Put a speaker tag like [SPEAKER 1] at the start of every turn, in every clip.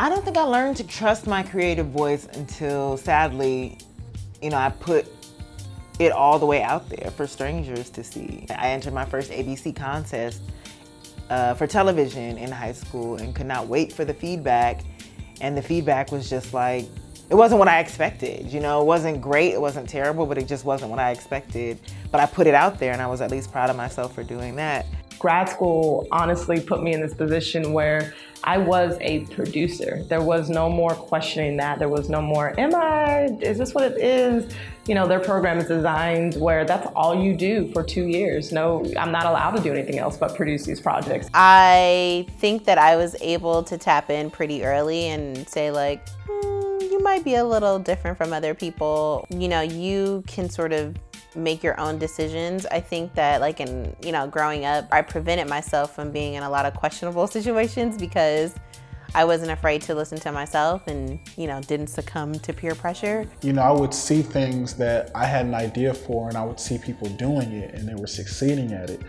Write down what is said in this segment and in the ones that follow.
[SPEAKER 1] I don't think I learned to trust my creative voice until, sadly, I put it all the way out there for strangers to see. I entered my first ABC contest for television in high school and could not wait for the feedback. And the feedback was just like, it wasn't what I expected. It wasn't great, it wasn't terrible, but it just wasn't what I expected. But I put it out there and I was at least proud of myself for doing that.
[SPEAKER 2] Grad school honestly put me in this position where I was a producer. There was no more questioning that. There was no more, is this what it is? Their program is designed where that's all you do for 2 years. No, I'm not allowed to do anything else but produce these projects.
[SPEAKER 3] I think that I was able to tap in pretty early and say like, you might be a little different from other people. You can sort of make your own decisions. I think that like in, growing up, I prevented myself from being in a lot of questionable situations because I wasn't afraid to listen to myself and, didn't succumb to peer pressure.
[SPEAKER 4] I would see things that I had an idea for and I would see people doing it and they were succeeding at it.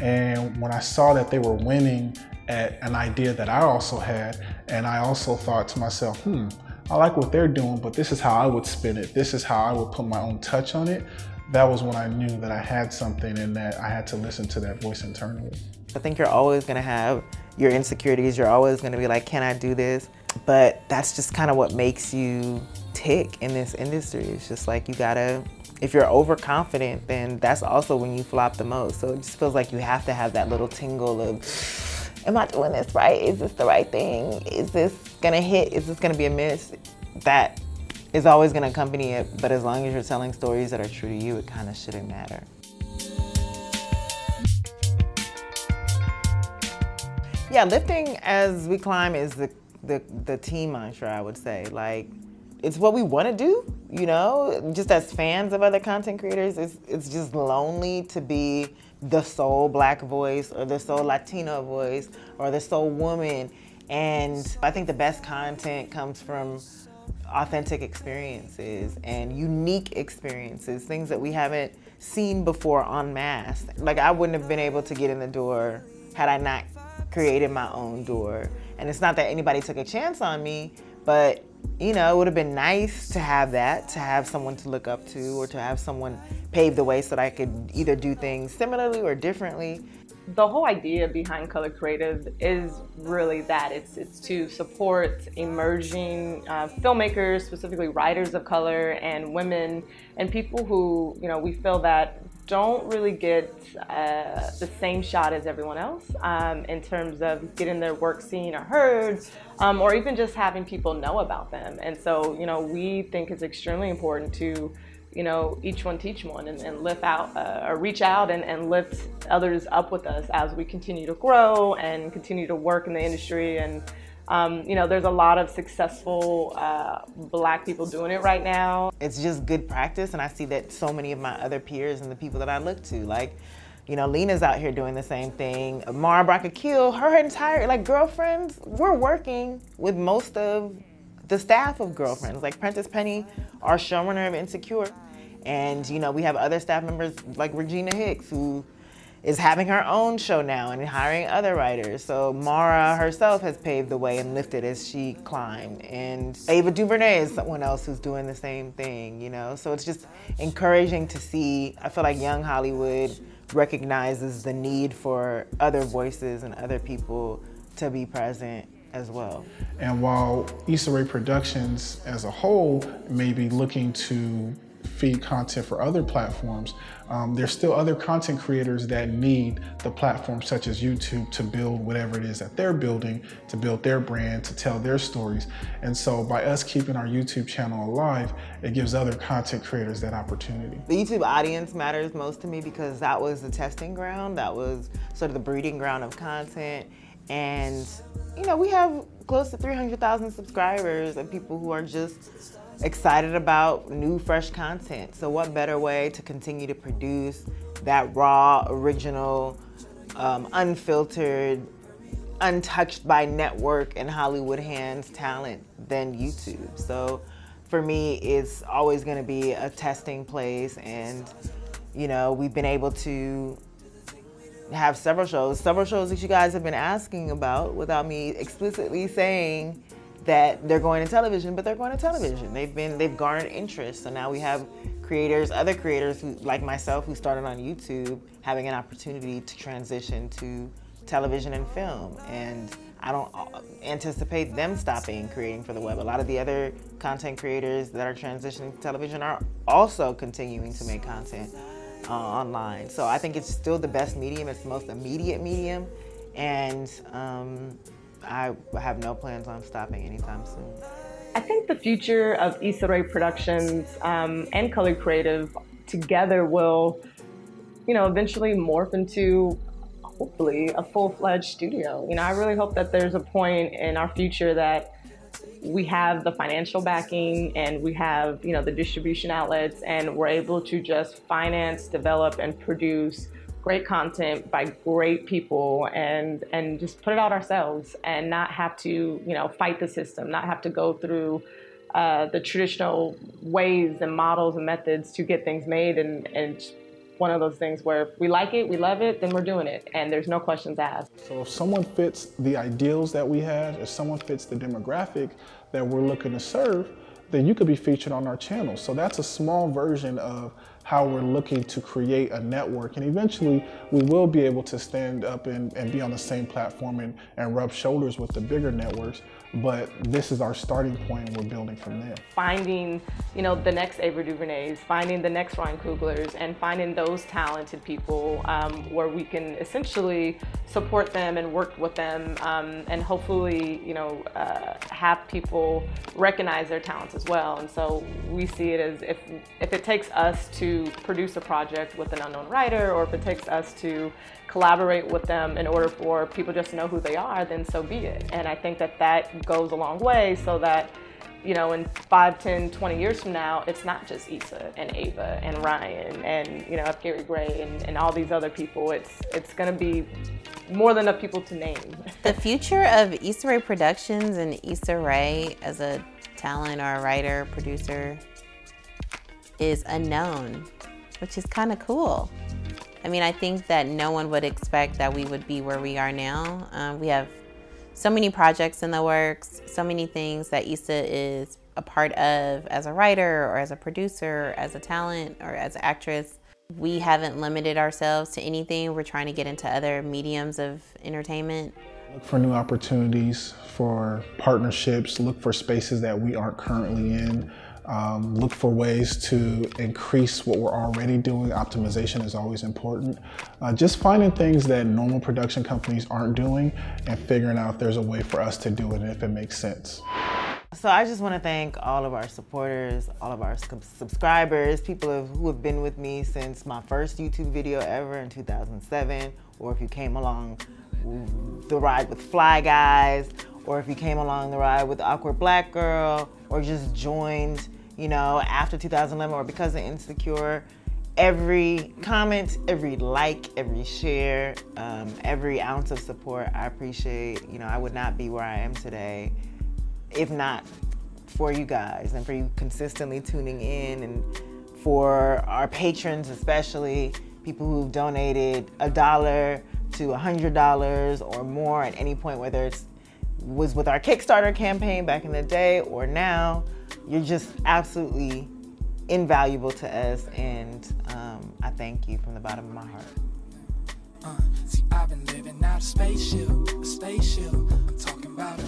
[SPEAKER 4] And when I saw that they were winning at an idea that I also had, and I also thought to myself, I like what they're doing, but this is how I would spin it. This is how I would put my own touch on it. That was when I knew that I had something and that I had to listen to that voice internally.
[SPEAKER 1] I think you're always gonna have your insecurities. You're always gonna be like, can I do this? But that's just kind of what makes you tick in this industry. It's just like if you're overconfident, then that's also when you flop the most. So it just feels like you have to have that little tingle of, am I doing this right? Is this the right thing? Is this gonna hit? Is this gonna be a miss? That is always gonna accompany it, but as long as you're telling stories that are true to you, it kind of shouldn't matter. Yeah, lifting as we climb is the team mantra, I would say. Like, it's what we want to do, just as fans of other content creators. It's just lonely to be the sole Black voice or the sole Latino voice or the sole woman. And I think the best content comes from authentic experiences and unique experiences, things that we haven't seen before en masse. Like, I wouldn't have been able to get in the door had I not created my own door. And it's not that anybody took a chance on me, but it would have been nice to have that, to have someone to look up to or to have someone pave the way so that I could either do things similarly or differently.
[SPEAKER 2] The whole idea behind Color Creative is really that. It's to support emerging filmmakers, specifically writers of color and women, and people who, we feel that don't really get the same shot as everyone else in terms of getting their work seen or heard, or even just having people know about them. And so, we think it's extremely important to each one teach one and lift out or reach out and lift others up with us as we continue to grow and continue to work in the industry. And there's a lot of successful Black people doing it right now.
[SPEAKER 1] It's just good practice, and I see that so many of my other peers and the people that I look to, like, Lena's out here doing the same thing. Mara Brock-Akil, her entire, Girlfriends, we're working with most of the staff of Girlfriends. Like Prentice Penny, our showrunner of Insecure. And, we have other staff members like Regina Hicks, who is having her own show now and hiring other writers. So Mara herself has paved the way and lifted as she climbed. And Ava DuVernay is someone else who's doing the same thing, So it's just encouraging to see. I feel like young Hollywood recognizes the need for other voices and other people to be present as well.
[SPEAKER 4] And while Issa Rae Productions as a whole may be looking to feed content for other platforms, there's still other content creators that need the platforms such as YouTube to build whatever it is that they're building, to build their brand, to tell their stories. And so by us keeping our YouTube channel alive, it gives other content creators that opportunity.
[SPEAKER 1] The YouTube audience matters most to me because that was the testing ground, that was sort of the breeding ground of content. And we have close to 300,000 subscribers and people who are just excited about new, fresh content. So what better way to continue to produce that raw, original, unfiltered, untouched by network and Hollywood hands talent than YouTube? So for me, it's always gonna be a testing place, and we've been able to have several shows that you guys have been asking about without me explicitly saying that they're going to television, but they're going to television. They've garnered interest. So now we have creators, other creators who, like myself, who started on YouTube, having an opportunity to transition to television and film. And I don't anticipate them stopping creating for the web. A lot of the other content creators that are transitioning to television are also continuing to make content online. So I think it's still the best medium. It's the most immediate medium. And I have no plans on stopping anytime soon.
[SPEAKER 2] I think the future of Issa Rae Productions and Color Creative together will, eventually morph into, hopefully, a full-fledged studio. I really hope that there's a point in our future that we have the financial backing and we have, the distribution outlets, and we're able to just finance, develop, and produce great content by great people and just put it out ourselves and not have to, fight the system, not have to go through the traditional ways and models and methods to get things made. And one of those things where if we like it, we love it, then we're doing it, and there's no questions asked.
[SPEAKER 4] So if someone fits the ideals that we have, if someone fits the demographic that we're looking to serve, then you could be featured on our channel. So that's a small version of how we're looking to create a network. And eventually we will be able to stand up and be on the same platform and rub shoulders with the bigger networks. But this is our starting point, and we're building from there.
[SPEAKER 2] Finding, the next Ava DuVernays, finding the next Ryan Coogler's, and finding those talented people where we can essentially support them and work with them, and hopefully, have people recognize their talents as well. And so we see it as if it takes us to produce a project with an unknown writer, or if it takes us to collaborate with them in order for people just to know who they are, then so be it. And I think that goes a long way, so that, in 5, 10, 20 years from now, it's not just Issa and Ava and Ryan and, Gary Gray and all these other people. It's gonna be more than enough people to name.
[SPEAKER 3] The future of Issa Rae Productions and Issa Rae as a talent or a writer, producer is unknown, which is kind of cool. I mean, I think that no one would expect that we would be where we are now. We have so many projects in the works, so many things that Issa is a part of as a writer or as a producer, as a talent or as an actress. We haven't limited ourselves to anything. We're trying to get into other mediums of entertainment.
[SPEAKER 4] Look for new opportunities, for partnerships, look for spaces that we aren't currently in. Look for ways to increase what we're already doing. Optimization is always important. Just finding things that normal production companies aren't doing and figuring out if there's a way for us to do it and if it makes sense.
[SPEAKER 1] So I just want to thank all of our supporters, all of our subscribers, people who have been with me since my first YouTube video ever in 2007, or if you came along the ride with Fly Guys, or if you came along the ride with Awkward Black Girl, or just joined, after 2011 or because of Insecure. Every comment, every like, every share, every ounce of support, I appreciate. I would not be where I am today if not for you guys and for you consistently tuning in, and for our patrons, especially people who've donated $1 to $100 or more at any point, whether it was with our Kickstarter campaign back in the day or now. You're just absolutely invaluable to us, and I thank you from the bottom of my heart.
[SPEAKER 5] See, I've been living out a spaceship, I'm talking about